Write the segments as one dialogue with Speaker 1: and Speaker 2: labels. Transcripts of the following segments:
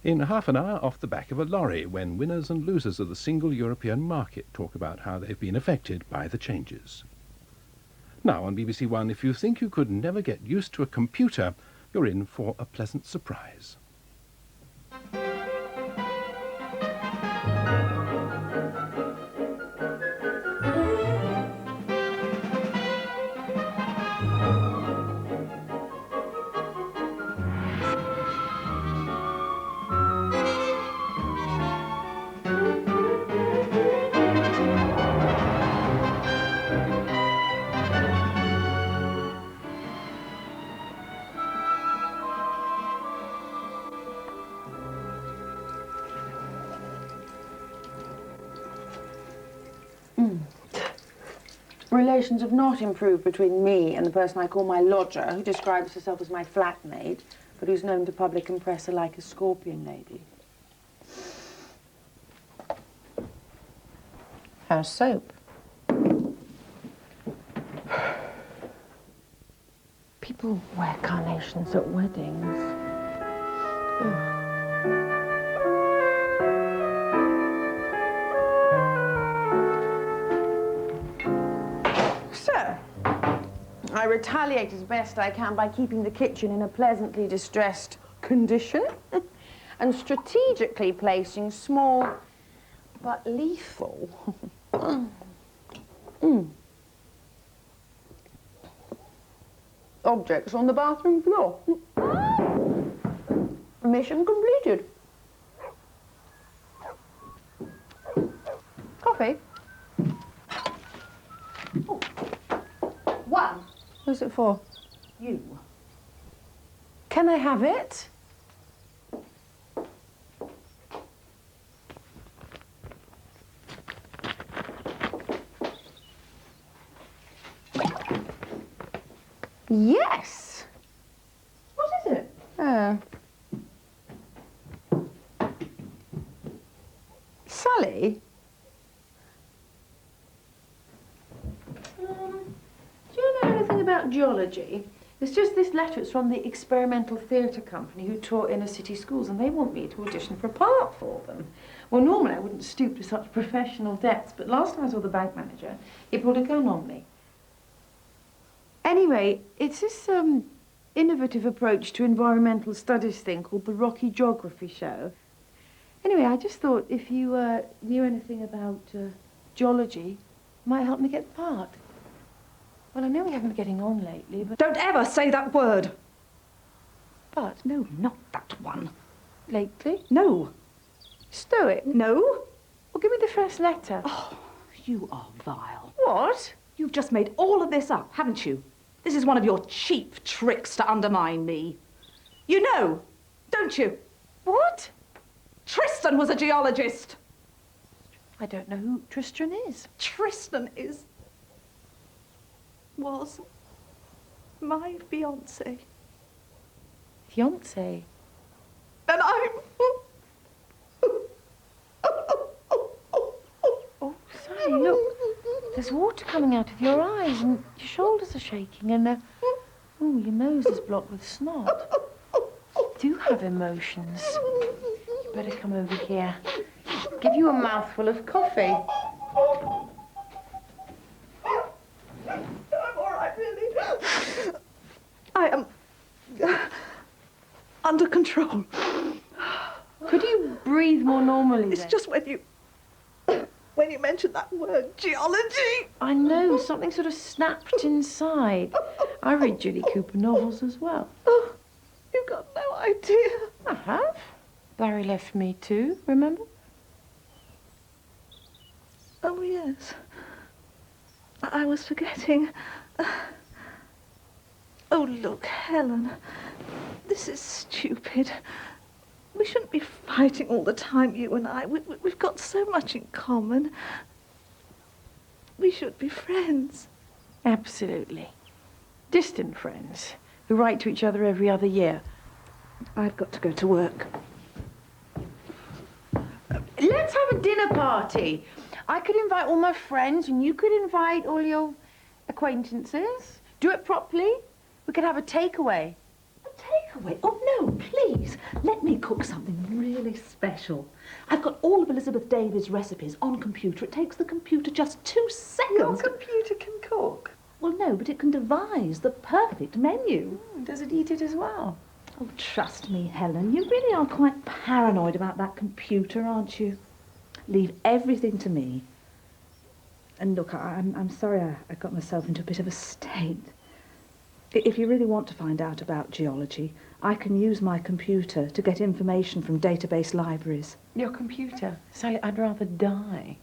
Speaker 1: in half an hour off the back of a lorry, when winners and losers of the single European market talk about how they've been affected by the changes. Now on BBC1, if you think you could never get used to a computer, you're in for a pleasant surprise.
Speaker 2: Relations have not improved between me and the person I call my lodger, who describes herself as my flatmate, but who's known to public and press alike as Scorpion Lady. How's soap? People wear carnations at weddings. Ugh. I retaliate as best I can by keeping the kitchen in a pleasantly distressed condition and strategically placing small but lethal objects on the bathroom floor. Mission completed. Coffee? Oh. One. Who's it for? You. Can I have it? Yes. What is it? Sally? About geology. It's just this letter. It's from the experimental theatre company who taught inner city schools, and they want me to audition for a part for them. Well, normally I wouldn't stoop to such professional depths, but last time I saw the bank manager, he pulled a gun on me. Anyway, it's this innovative approach to environmental studies thing called the Rocky Geography Show. Anyway, I just thought if you knew anything about geology, it might help me get the part. Well, I know we haven't been getting on lately, but...
Speaker 3: Don't ever say that word!
Speaker 2: But?
Speaker 3: No, not that one.
Speaker 2: Lately?
Speaker 3: No.
Speaker 2: Stoic?
Speaker 3: No.
Speaker 2: Well, give me the first letter.
Speaker 3: Oh, you are vile.
Speaker 2: What?
Speaker 3: You've just made all of this up, haven't you? This is one of your cheap tricks to undermine me. You know, don't you?
Speaker 2: What?
Speaker 3: Tristan was a geologist.
Speaker 2: I don't know who Tristan is.
Speaker 3: Tristan was my fiancé.
Speaker 2: Fiancé?
Speaker 3: And I'm...
Speaker 2: Oh, Sally, look. There's water coming out of your eyes and your shoulders are shaking and, oh, your nose is blocked with snot. You do have emotions. You better come over here. I'll give you a mouthful of coffee.
Speaker 3: I am under control.
Speaker 2: Could you breathe more normally?
Speaker 3: It's
Speaker 2: then?
Speaker 3: just when you mentioned that word, geology.
Speaker 2: I know, something sort of snapped inside. I read Julie Cooper novels as well.
Speaker 3: Oh, you've got no idea.
Speaker 2: I have. Barry left me too, remember?
Speaker 3: Oh, yes. I was forgetting. Oh, look, Helen, this is stupid. We shouldn't be fighting all the time, you and I. We've got so much in common. We should be friends.
Speaker 2: Absolutely. Distant friends who write to each other every other year.
Speaker 3: I've got to go to work.
Speaker 2: Let's have a dinner party. I could invite all my friends and you could invite all your acquaintances. Do it properly. We could have a takeaway.
Speaker 3: A takeaway? Takeaway? Oh, no, please. Let me cook something really special. I've got all of Elizabeth David's recipes on computer. It takes the computer just 2 seconds.
Speaker 2: Your computer can cook?
Speaker 3: Well, no, but it can devise the perfect menu.
Speaker 2: Does it eat it as well?
Speaker 3: Oh, trust me, Helen, you really are quite paranoid about that computer, aren't you? Leave everything to me. And look, I'm sorry I got myself into a bit of a state. If you really want to find out about geology, I can use my computer to get information from database libraries.
Speaker 2: Your computer? Sally, I'd rather die.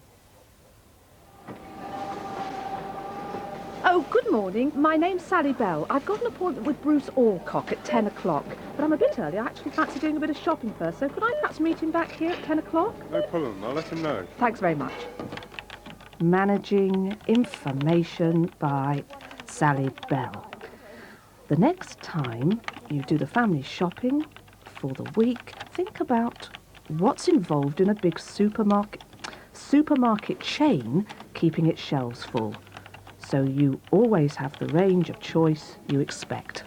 Speaker 4: Oh, good morning. My name's Sally Bell. I've got an appointment with Bruce Alcock at 10 o'clock, but I'm a bit early. I actually fancy doing a bit of shopping first, so could I perhaps meet him back here at 10 o'clock?
Speaker 5: No problem. I'll let him know.
Speaker 4: Thanks very much. Managing Information by Sally Bell. The next time you do the family shopping for the week, think about what's involved in a big supermarket chain keeping its shelves full, so you always have the range of choice you expect.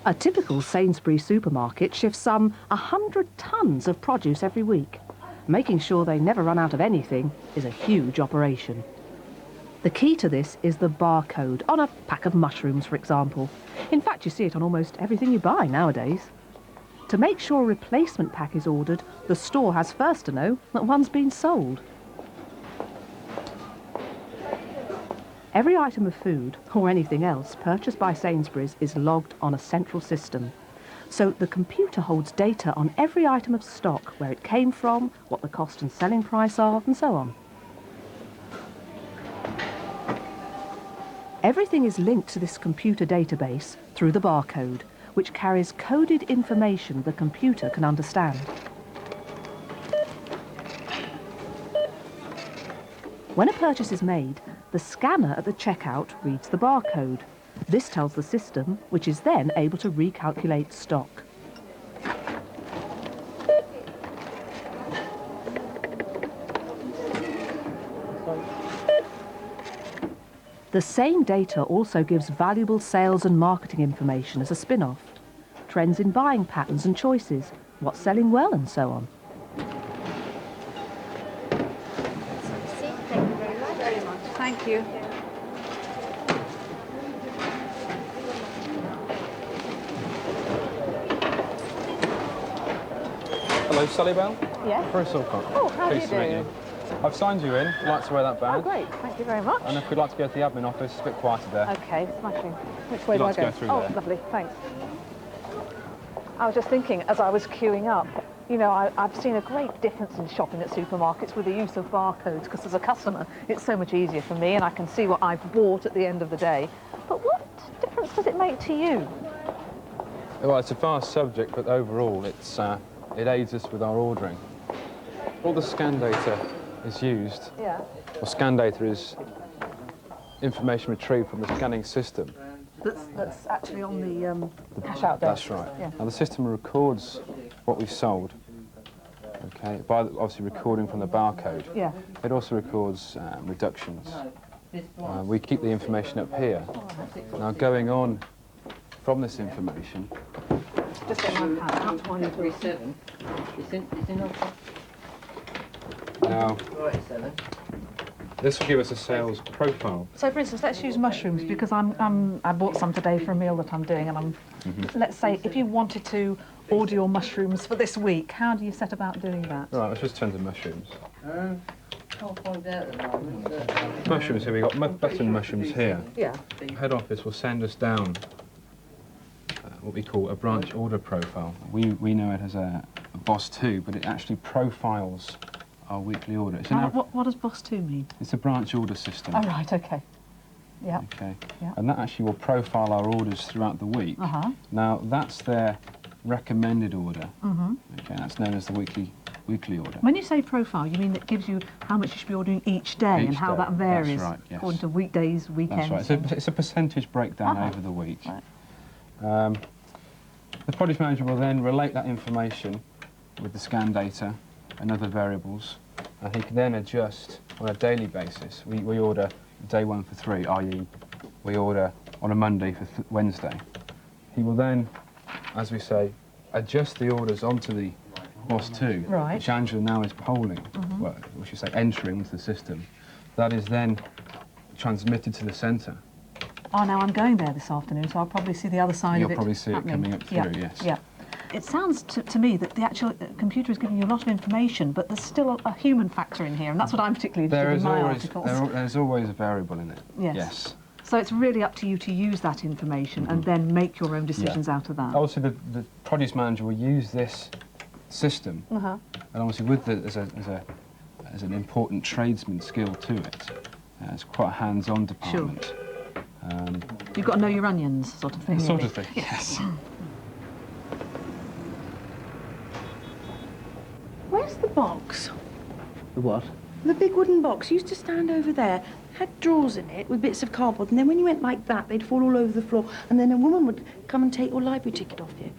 Speaker 4: A typical Sainsbury's supermarket shifts some 100 tons of produce every week. Making sure they never run out of anything is a huge operation. The key to this is the barcode on a pack of mushrooms, for example. In fact, you see it on almost everything you buy nowadays. To make sure a replacement pack is ordered, the store has first to know that one's been sold. Every item of food, or anything else, purchased by Sainsbury's is logged on a central system. So the computer holds data on every item of stock, where it came from, what the cost and selling price are, and so on. Everything is linked to this computer database through the barcode, which carries coded information the computer can understand. When a purchase is made, the scanner at the checkout reads the barcode. This tells the system, which is then able to recalculate stock. The same data also gives valuable sales and marketing information as a spin-off. Trends in buying patterns and choices, what's selling well, and so on.
Speaker 3: Thank you.
Speaker 5: Hello, Sally Bell.
Speaker 4: Yes?
Speaker 5: Bruce Alcock.
Speaker 4: Oh, how do you
Speaker 5: Pleased to meet
Speaker 4: do?
Speaker 5: you. I've signed you in. If you'd like to wear that badge.
Speaker 4: Oh, great. Thank you very much.
Speaker 5: And if we'd like to go to the admin office, it's a bit quieter there.
Speaker 4: Okay, smashing. Which way do I
Speaker 5: like to
Speaker 4: go?
Speaker 5: go through
Speaker 4: Oh,
Speaker 5: there?
Speaker 4: lovely. Thanks. I was just thinking, as I was queuing up, you know, I've seen a great difference in shopping at supermarkets with the use of barcodes, because as a customer, it's so much easier for me, and I can see what I've bought at the end of the day. But what difference does it make to you?
Speaker 5: Well, it's a vast subject, but overall, it aids us with our ordering. All the scan data is used.
Speaker 4: Yeah.
Speaker 5: Well, scan data is information retrieved from the scanning system.
Speaker 4: That's actually on the cash out desk.
Speaker 5: That's right.
Speaker 4: Yeah.
Speaker 5: Now, the system records what we've sold, okay, by obviously recording from the barcode.
Speaker 4: Yeah.
Speaker 5: It also records reductions. We keep the information up here. Now, going on from this information,
Speaker 4: Just get my pad out while you're talking.
Speaker 5: now, this will give us a sales profile.
Speaker 4: So, for instance, let's use mushrooms, because I bought some today for a meal that I'm doing, and let's say if you wanted to order your mushrooms for this week, how do you set about doing that?
Speaker 5: Right, let's just turn to mushrooms. Mushrooms here, we've got button mushrooms here.
Speaker 4: Yeah.
Speaker 5: Head office will send us down what we call a branch order profile. We know it as a boss 2, but it actually profiles our weekly order. It's,
Speaker 4: What does boss 2 mean?
Speaker 5: it's a branch order system.
Speaker 4: Oh, right, okay. Yeah.
Speaker 5: Okay.
Speaker 4: Yeah.
Speaker 5: And that actually will profile our orders throughout the week.
Speaker 4: Uh-huh.
Speaker 5: Now, that's their recommended order.
Speaker 4: Mm-hmm.
Speaker 5: Okay, that's known as the weekly order.
Speaker 4: When you say profile, you mean it gives you how much you should be ordering each day and
Speaker 5: Each
Speaker 4: how
Speaker 5: day,
Speaker 4: that varies
Speaker 5: that's right, yes.
Speaker 4: according to weekdays, weekends?
Speaker 5: That's right. It's a percentage breakdown
Speaker 4: Uh-huh.
Speaker 5: over the week.
Speaker 4: Right.
Speaker 5: The produce manager will then relate that information with the scan data and other variables, and he can then adjust on a daily basis. We order day 1 for 3, i.e. we order on a Monday for Wednesday. He will then as we say, adjust the orders onto the BOS2,
Speaker 4: Right.
Speaker 5: which Angela now is polling, well, we should say entering into the system. That is then transmitted to the centre.
Speaker 3: Oh, now I'm going there this afternoon, so I'll probably see the other side
Speaker 5: You'll
Speaker 3: of it
Speaker 5: probably see it
Speaker 3: happening.
Speaker 5: coming up through,
Speaker 3: Yeah,
Speaker 5: yes.
Speaker 3: Yeah. It sounds to me that the actual computer is giving you a lot of information, but there's still a human factor in here, and that's what I'm particularly interested in my articles.
Speaker 5: There's always a variable in it.
Speaker 3: Yes. So it's really up to you to use that information and then make your own decisions out of that.
Speaker 5: Also, the produce manager will use this system, and obviously with the, as an important tradesman skill to it. It's quite a hands-on department.
Speaker 3: Sure. You've got to know your onions, sort of thing.
Speaker 5: Sort
Speaker 3: really.
Speaker 5: of thing, yes.
Speaker 2: Where's the box?
Speaker 6: The what?
Speaker 2: The big wooden box used to stand over there, had drawers in it with bits of cardboard, and then when you went like that, they'd fall all over the floor, and then a woman would come and take your library ticket off you.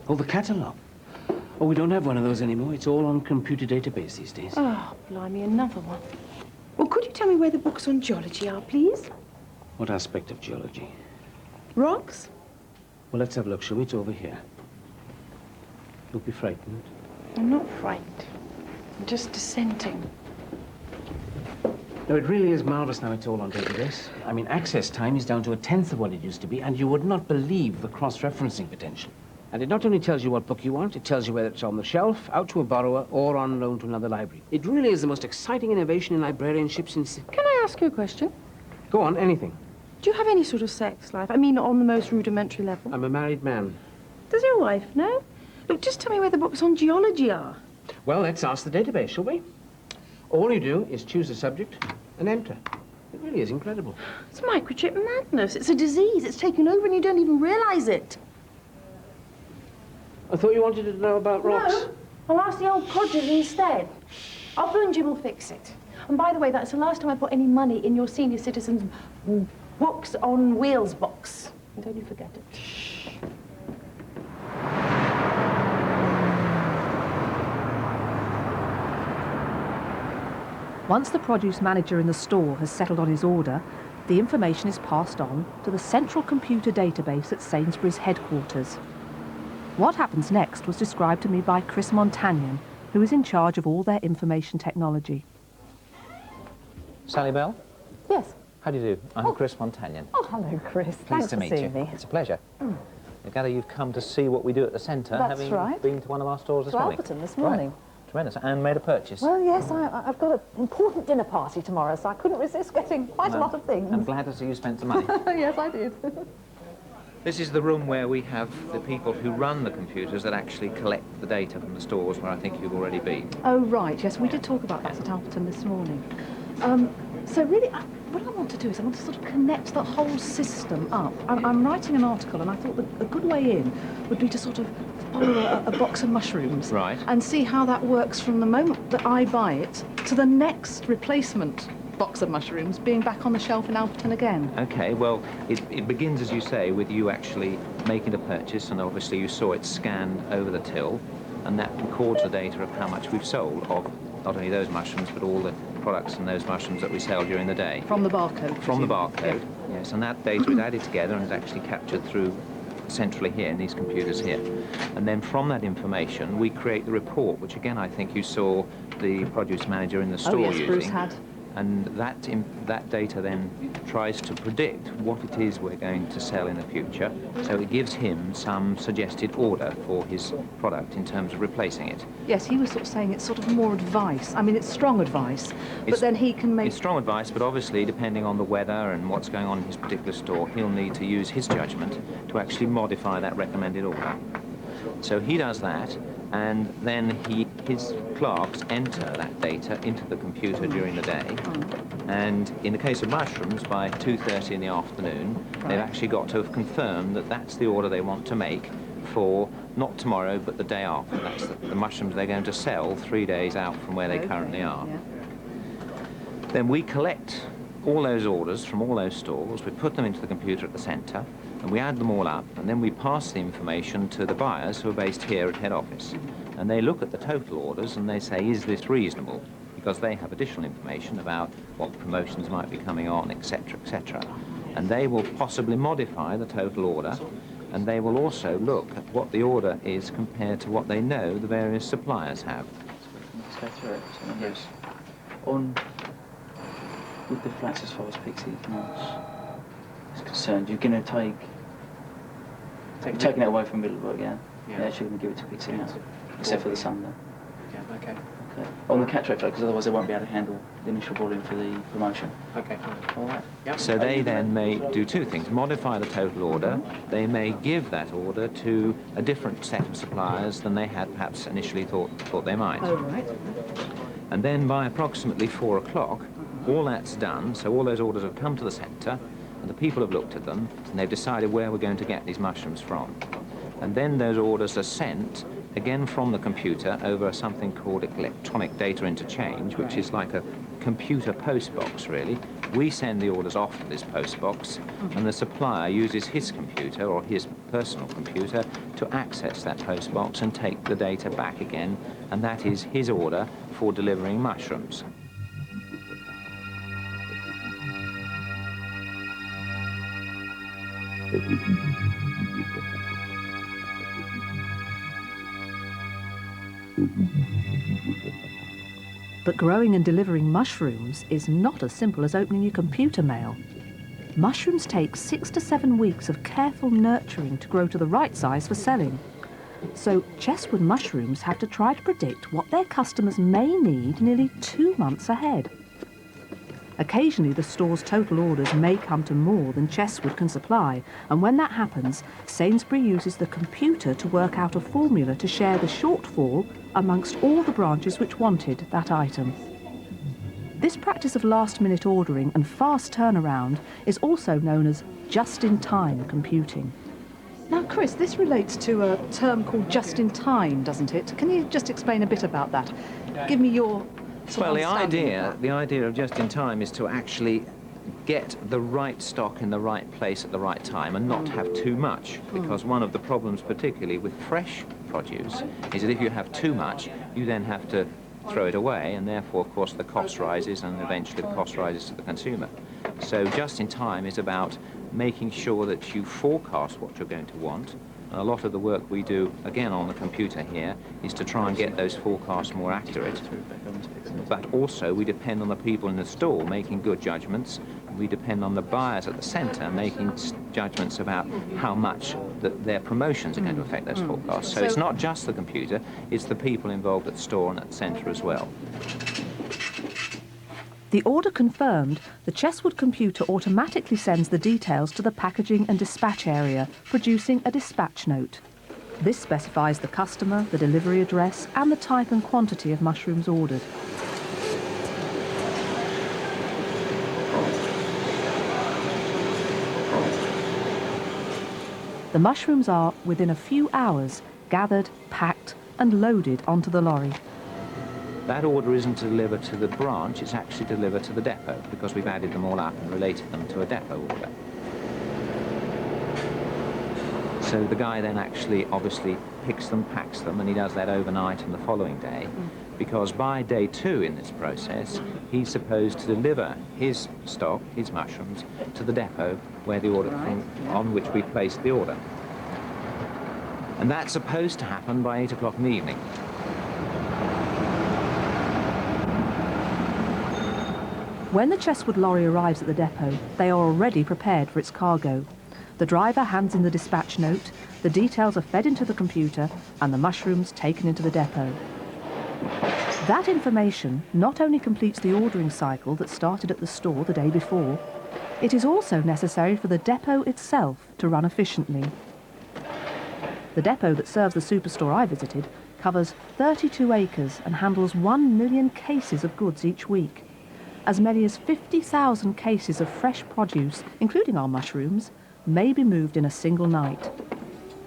Speaker 6: Oh, the catalogue. Oh, we don't have one of those anymore. It's all on computer database these days.
Speaker 2: Oh, blimey, another one. Well, could you tell me where the books on geology are, please?
Speaker 6: What aspect of geology?
Speaker 2: Rocks?
Speaker 6: Well, let's have a look, shall we? It's over here. Don't be frightened.
Speaker 2: I'm not frightened. I'm just dissenting.
Speaker 6: No, it really is marvellous now it's all on database. I mean, access time is down to 1/10 of what it used to be, and you would not believe the cross-referencing potential. And it not only tells you what book you want, it tells you whether it's on the shelf, out to a borrower, or on loan to another library. It really is the most exciting innovation in librarianship since...
Speaker 2: Can I ask you a question?
Speaker 6: Go on, anything.
Speaker 2: Do you have any sort of sex life? I mean, on the most rudimentary level.
Speaker 6: I'm a married man.
Speaker 2: Does your wife know? Look, just tell me where the books on geology are.
Speaker 6: Well, let's ask the database, shall we? All you do is choose a subject and enter. It really is incredible.
Speaker 2: It's microchip madness. It's a disease. It's taken over and you don't even realise it.
Speaker 6: I thought you wanted to know about rocks.
Speaker 2: No, I'll ask the old codgers instead. Arthur and Jim will fix it. And by the way, that's the last time I put any money in your senior citizens' books on wheels box. And don't you forget it.
Speaker 4: Once the produce manager in the store has settled on his order, the information is passed on to the central computer database at Sainsbury's headquarters. What happens next was described to me by Chris Montagnon, who is in charge of all their information technology.
Speaker 7: Sally Bell?
Speaker 3: Yes.
Speaker 7: How do you do? I'm Chris Montagnon.
Speaker 3: Oh, hello, Chris.
Speaker 7: Pleased to meet you. It's a pleasure. I gather you've come to see what we do at the centre,
Speaker 3: That's
Speaker 7: having
Speaker 3: right.
Speaker 7: been to one of our stores this
Speaker 3: To
Speaker 7: morning.
Speaker 3: Alberton this morning.
Speaker 7: Right. Tremendous. And made a purchase.
Speaker 3: Well, yes, I've got an important dinner party tomorrow, so I couldn't resist getting quite a lot of things.
Speaker 7: I'm glad to see you spent some money.
Speaker 3: Yes, I did.
Speaker 7: This is the room where we have the people who run the computers that actually collect the data from the stores, where I think you've already been.
Speaker 3: Oh, right, yes, we did talk about that at Alberton this morning. So really, what I want to do is I want to sort of connect the whole system up. I'm writing an article, and I thought that a good way in would be to sort of borrow a box of mushrooms.
Speaker 7: Right.
Speaker 3: And see how that works from the moment that I buy it to the next replacement box of mushrooms being back on the shelf in Alberton again.
Speaker 7: Okay, well, it begins, as you say, with you actually making a purchase, and obviously you saw it scanned over the till, and that records the data of how much we've sold of not only those mushrooms, but all the products and those mushrooms that we sell during the day.
Speaker 3: From the barcode.
Speaker 7: From the barcode,
Speaker 3: Yeah.
Speaker 7: yes, and that data is added together and is actually captured through centrally here in these computers here. And then from that information, we create the report, which again I think you saw the produce manager in the store
Speaker 3: yes,
Speaker 7: using.
Speaker 3: Bruce had.
Speaker 7: And that data then tries to predict what it is we're going to sell in the future. So it gives him some suggested order for his product in terms of replacing it.
Speaker 3: Yes, he was sort of saying it's sort of more advice. I mean, it's strong advice, but
Speaker 7: It's-
Speaker 3: then he can make...
Speaker 7: It's strong advice, but obviously, depending on the weather and what's going on in his particular store, he'll need to use his judgment to actually modify that recommended order. So he does that, and then his clerks enter that data into the computer during the day. And in the case of mushrooms, by 2:30 in the afternoon, they've actually got to have confirmed that that's the order they want to make for not tomorrow, but the day after. That's the mushrooms they're going to sell 3 days out from where they currently are.
Speaker 3: Yeah.
Speaker 7: Then we collect all those orders from all those stores, we put them into the computer at the centre, and we add them all up, and then we pass the information to the buyers who are based here at head office. And they look at the total orders and they say, is this reasonable? Because they have additional information about what promotions might be coming on, etc., etc. And they will possibly modify the total order and they will also look at what the order is compared to what they know the various suppliers have.
Speaker 8: Let's go through it. So
Speaker 7: Yes.
Speaker 8: With the flats as far as Pixie is concerned, you're going to taking it away from Middlebrook, yeah?
Speaker 7: Yeah.
Speaker 8: You're actually going to give it to Pixie now, except for the Sunday.
Speaker 7: Yeah, okay.
Speaker 8: Okay. On the catch rate flow, because otherwise they won't be able to handle the initial volume for the promotion.
Speaker 7: Okay, fine.
Speaker 8: All right.
Speaker 7: Yep. So they then may do two things: modify the total order. They may give that order to a different set of suppliers than they had perhaps initially thought they might.
Speaker 4: Oh, right.
Speaker 7: And then by approximately 4 o'clock, all that's done, so all those orders have come to the centre, and the people have looked at them, and they've decided where we're going to get these mushrooms from. And then those orders are sent, again from the computer, over something called electronic data interchange, which is like a computer post box, really. We send the orders off to this post box, and the supplier uses his computer, or his personal computer, to access that post box and take the data back again, and that is his order for delivering mushrooms.
Speaker 4: But growing and delivering mushrooms is not as simple as opening your computer mail. Mushrooms take 6 to 7 weeks of careful nurturing to grow to the right size for selling. So Chesswood Mushrooms have to try to predict what their customers may need nearly 2 months ahead. Occasionally the store's total orders may come to more than Chesswood can supply, and when that happens, Sainsbury uses the computer to work out a formula to share the shortfall amongst all the branches which wanted that item. This practice of last-minute ordering and fast turnaround is also known as just-in-time computing. Now, Chris, this relates to a term called just-in-time, doesn't it? Can you just explain a bit about that? Give me your
Speaker 7: Well, the idea of just-in-time is to actually get the right stock in the right place at the right time and not have too much, because one of the problems, particularly with fresh produce, is that if you have too much, you then have to throw it away, and therefore, of course, the cost rises, and eventually the cost rises to the consumer. So just-in-time is about making sure that you forecast what you're going to want. And a lot of the work we do, again on the computer here, is to try and get those forecasts more accurate. But also we depend on the people in the store making good judgments. We depend on the buyers at the centre making judgments about how much their promotions are going to affect those forecasts. So it's not just the computer, it's the people involved at the store and at the centre as well.
Speaker 4: The order confirmed, the Chesswood computer automatically sends the details to the packaging and dispatch area, producing a dispatch note. This specifies the customer, the delivery address, and the type and quantity of mushrooms ordered. The mushrooms are, within a few hours, gathered, packed, and loaded onto the lorry.
Speaker 7: That order isn't delivered to the branch, it's actually delivered to the depot, because we've added them all up and related them to a depot order. So the guy then actually obviously picks them, packs them, and he does that overnight and the following day, because by day 2 in this process, he's supposed to deliver his stock, his mushrooms, to the depot where the order on which we placed the order. And that's supposed to happen by 8 o'clock in the evening.
Speaker 4: When the Chesswood lorry arrives at the depot, they are already prepared for its cargo. The driver hands in the dispatch note, the details are fed into the computer, and the mushrooms taken into the depot. That information not only completes the ordering cycle that started at the store the day before, it is also necessary for the depot itself to run efficiently. The depot that serves the superstore I visited covers 32 acres and handles 1 million cases of goods each week. As many as 50,000 cases of fresh produce, including our mushrooms, may be moved in a single night.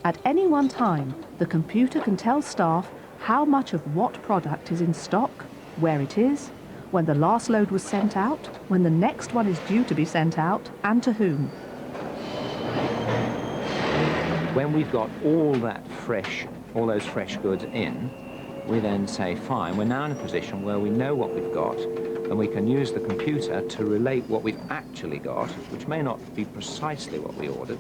Speaker 4: At any one time, the computer can tell staff how much of what product is in stock, where it is, when the last load was sent out, when the next one is due to be sent out, and to whom.
Speaker 7: When we've got all those fresh goods in, we then say, fine, we're now in a position where we know what we've got, and we can use the computer to relate what we've actually got, which may not be precisely what we ordered,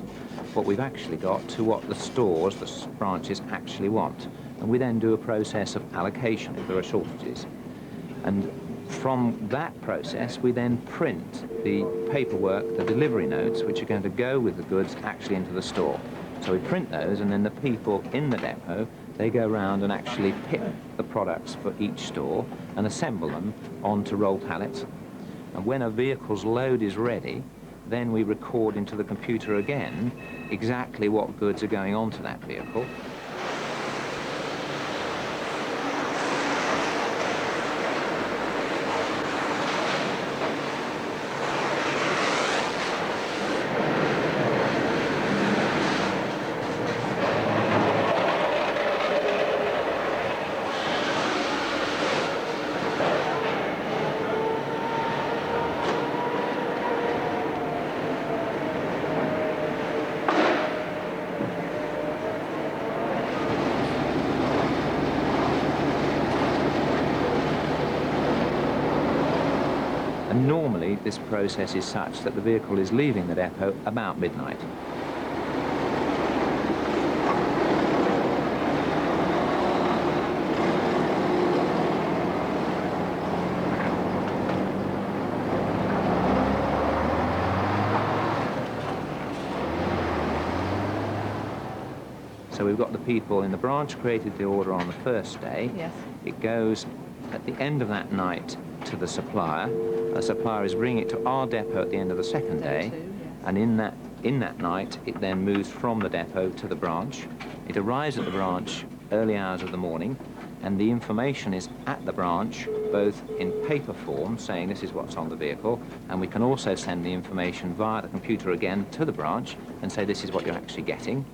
Speaker 7: what we've actually got, to what the stores, the branches actually want. And we then do a process of allocation if there are shortages. And from that process, we then print the paperwork, the delivery notes, which are going to go with the goods actually into the store. So we print those, and then the people in the depot, they go around and actually pick the products for each store and assemble them onto roll pallets. And when a vehicle's load is ready, then we record into the computer again exactly what goods are going onto that vehicle. And normally this process is such that the vehicle is leaving the depot about midnight. So we've got the people in the branch created the order on the first day.
Speaker 3: Yes.
Speaker 7: It goes at the end of that night to the supplier. The supplier is bringing it to our depot at the end of the second day.
Speaker 3: Day 2, yes.
Speaker 7: And in that night, it then moves from the depot to the branch. It arrives at the branch early hours of the morning, and the information is at the branch, both in paper form, saying this is what's on the vehicle, and we can also send the information via the computer again to the branch and say this is what you're actually getting.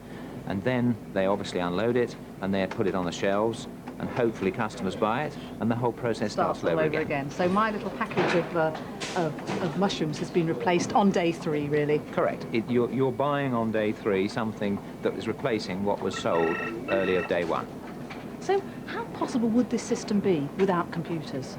Speaker 7: And then they obviously unload it, and they put it on the shelves, and hopefully customers buy it, and the whole process starts all over again.
Speaker 4: So my little package of mushrooms has been replaced on day 3, really.
Speaker 7: Correct. You're buying on day 3 something that is replacing what was sold earlier day 1.
Speaker 4: So how possible would this system be without computers?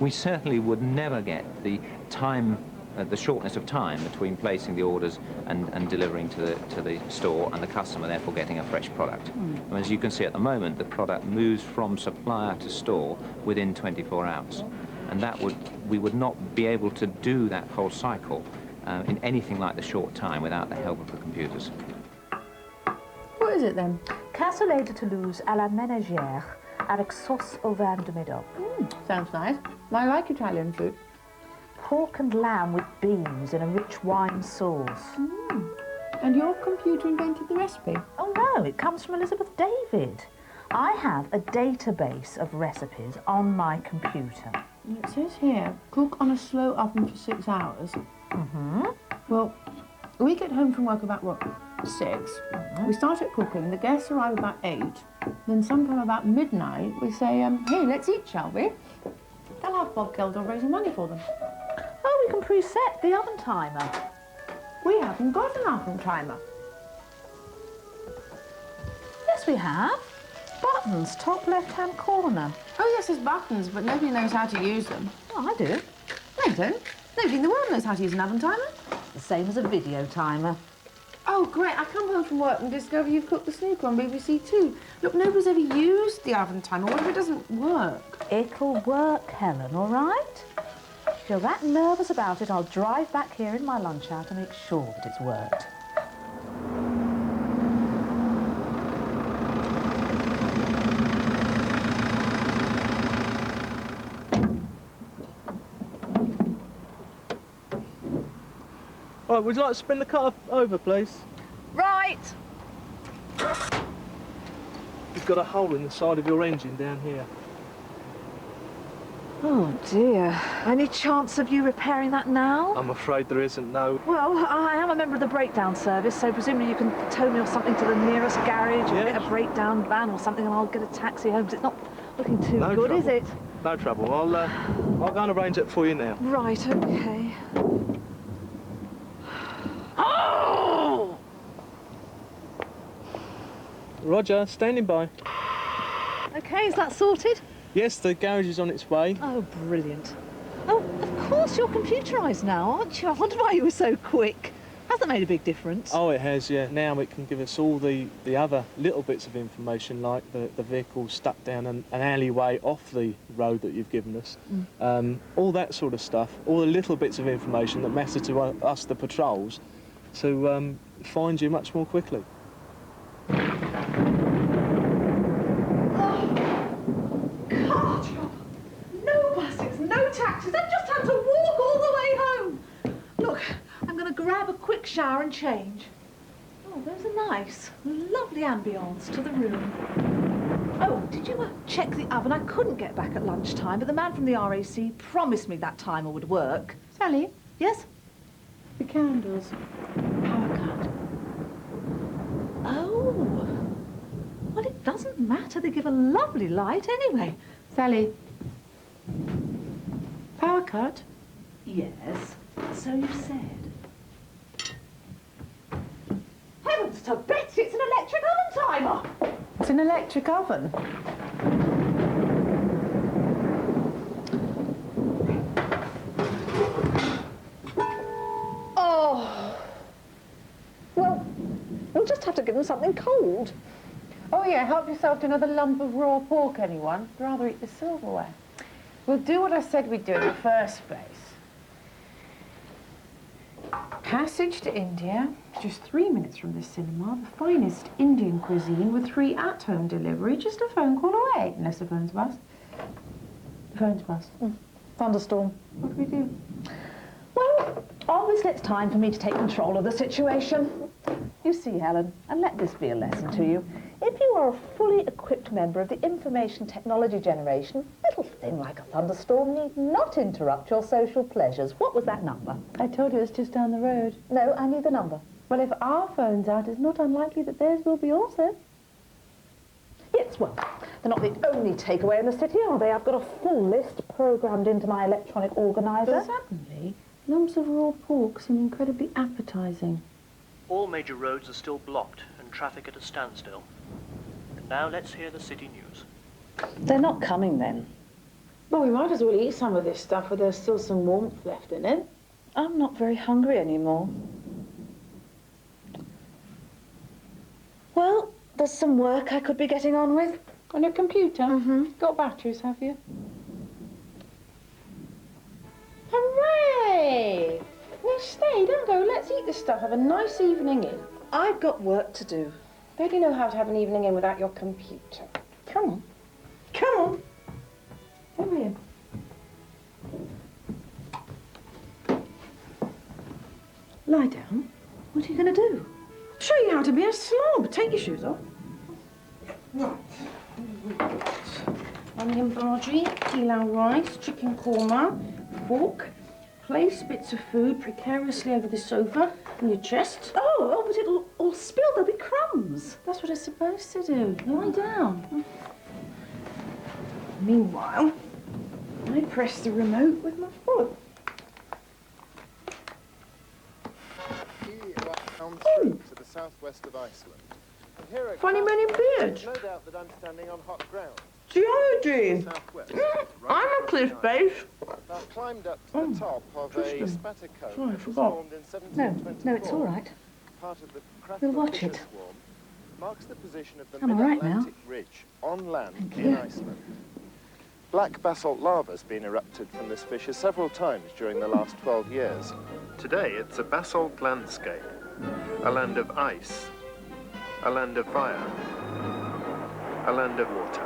Speaker 7: We certainly would never get the time, the shortness of time between placing the orders and delivering to the store, and the customer therefore getting a fresh product. And as you can see at the moment, the product moves from supplier to store within 24 hours. And we would not be able to do that whole cycle in anything like the short time without the help of the computers.
Speaker 2: What is it then?
Speaker 3: Cassoulet de Toulouse à la ménagère avec sauce au vin de Médoc.
Speaker 2: Sounds nice. I like Italian food.
Speaker 3: Pork and lamb with beans in a rich wine sauce.
Speaker 2: And your computer invented the recipe?
Speaker 3: Oh no, it comes from Elizabeth David. I have a database of recipes on my computer.
Speaker 2: It says here, cook on a slow oven for 6 hours. Well, we get home from work about, what, 6? We start at cooking, the guests arrive about 8. Then sometime about midnight, we say, hey, let's eat, shall we? They'll have Bob Geldof raising money for them.
Speaker 3: Oh, we can preset the oven timer.
Speaker 2: We haven't got an oven timer.
Speaker 3: Yes, we have. Buttons, top left-hand corner.
Speaker 2: Oh, yes, there's buttons, but nobody knows how to use them.
Speaker 3: Oh, I do.
Speaker 2: No, you don't. Nobody in the world knows how to use an oven timer.
Speaker 3: The same as a video timer.
Speaker 2: Oh, great. I come home from work and discover you've cooked the snooker on BBC2. Look, nobody's ever used the oven timer. What if it doesn't work?
Speaker 3: It'll work, Helen, all right? If you're that nervous about it, I'll drive back here in my lunch hour to make sure that it's worked.
Speaker 9: Right, would you like to spin the car over, please?
Speaker 3: Right.
Speaker 9: You've got a hole in the side of your engine down here.
Speaker 3: Oh, dear. Any chance of you repairing that now?
Speaker 9: I'm afraid there isn't, no.
Speaker 3: Well, I am a member of the breakdown service, so presumably you can tow me or something to the nearest garage or get a breakdown van or something, and I'll get a taxi home, 'cause it's not looking too
Speaker 9: No
Speaker 3: good,
Speaker 9: trouble.
Speaker 3: is it?
Speaker 9: No trouble. I'll go and arrange it for you now.
Speaker 3: Right, OK. Oh!
Speaker 9: Roger, standing by.
Speaker 3: OK, is that sorted?
Speaker 9: Yes, the garage is on its way.
Speaker 3: Oh, brilliant. Oh, of course, you're computerised now, aren't you? I wondered why you were so quick. Has that made a big difference?
Speaker 9: Oh, it has, yeah. Now it can give us all the other little bits of information, like the vehicle stuck down an alleyway off the road that you've given us. All that sort of stuff, all the little bits of information that matter to us, the patrols, to find you much more quickly.
Speaker 3: No buses, no taxis. I've just had to walk all the way home. Look, I'm going to grab a quick shower and change. Oh, there's a nice, lovely ambience to the room. Oh, did you check the oven? I couldn't get back at lunchtime, but the man from the RAC promised me that timer would work.
Speaker 2: Sally,
Speaker 3: Yes?
Speaker 2: the candles. Power cut.
Speaker 3: Oh. Well, it doesn't matter. They give a lovely light anyway.
Speaker 2: Sally. Power cut?
Speaker 3: Yes, so you said. Heavens to Betsy, it's an electric oven timer!
Speaker 2: It's an electric oven.
Speaker 3: Oh. Well, we'll just have to give them something cold.
Speaker 2: Oh, yeah, help yourself to another lump of raw pork, anyone? Rather eat the silverware. We'll do what I said we'd do in the first place. Passage to India, just 3 minutes from this cinema, the finest Indian cuisine with free at-home delivery, just a phone call away, unless the phone's bust. The phone's bust.
Speaker 3: Thunderstorm.
Speaker 2: What do we do?
Speaker 3: Well, obviously it's time for me to take control of the situation. You see, Helen, and let this be a lesson to you. If you are a fully equipped member of the information technology generation, a little thing like a thunderstorm need not interrupt your social pleasures. What was that number?
Speaker 2: I told you it's just down the road.
Speaker 3: No, I need the number.
Speaker 2: Well, if our phone's out, it's not unlikely that theirs will be also.
Speaker 3: Yes, well, they're not the only takeaway in the city, are they? I've got a full list programmed into my electronic organiser.
Speaker 2: Suddenly, lumps of raw pork seem incredibly appetising.
Speaker 10: All major roads are still blocked and traffic at a standstill. And now let's hear the city news.
Speaker 3: They're not coming then.
Speaker 2: Well, we might as well eat some of this stuff where there's still some warmth left in it.
Speaker 3: I'm not very hungry anymore. Well, there's some work I could be getting on with.
Speaker 2: On your computer? Got batteries, have you? Hooray! No, stay, don't go. Let's eat this stuff. Have a nice evening in.
Speaker 3: I've got work to do.
Speaker 2: Don't you know how to have an evening in without your computer? Come on. Come on. Over here. Lie down.
Speaker 3: What are you going to do?
Speaker 2: Show you how to be a slob. Take your shoes off. Right. Onion bhaji, pilau rice, chicken korma, fork. Place bits of food precariously over the sofa in your chest.
Speaker 3: Oh, but it'll all spill. There'll be crumbs.
Speaker 2: That's what it's supposed to do. Lie down. Meanwhile, I press the remote with my foot.
Speaker 11: To the southwest of Iceland. And here at
Speaker 2: Funny man in beard.
Speaker 11: no doubt that I'm standing on hot ground.
Speaker 2: Geology.
Speaker 11: Southwest.
Speaker 2: I'm a cliff base.
Speaker 11: I've climbed up to the top of a
Speaker 2: Tristan.
Speaker 11: spatter cone
Speaker 2: Sorry, I
Speaker 11: that was
Speaker 2: forgot.
Speaker 11: formed in 1724.
Speaker 3: No, it's all right.
Speaker 11: Part of the
Speaker 3: We'll watch
Speaker 11: Fisher
Speaker 3: it.
Speaker 11: swarm marks the position of the
Speaker 3: I'm all right now.
Speaker 11: mid-Atlantic ridge on land in Iceland. Black basalt lava has been erupted from this fissure several times during the last 12 years. Today it's a basalt landscape, a land of ice, a land of fire, a land of water.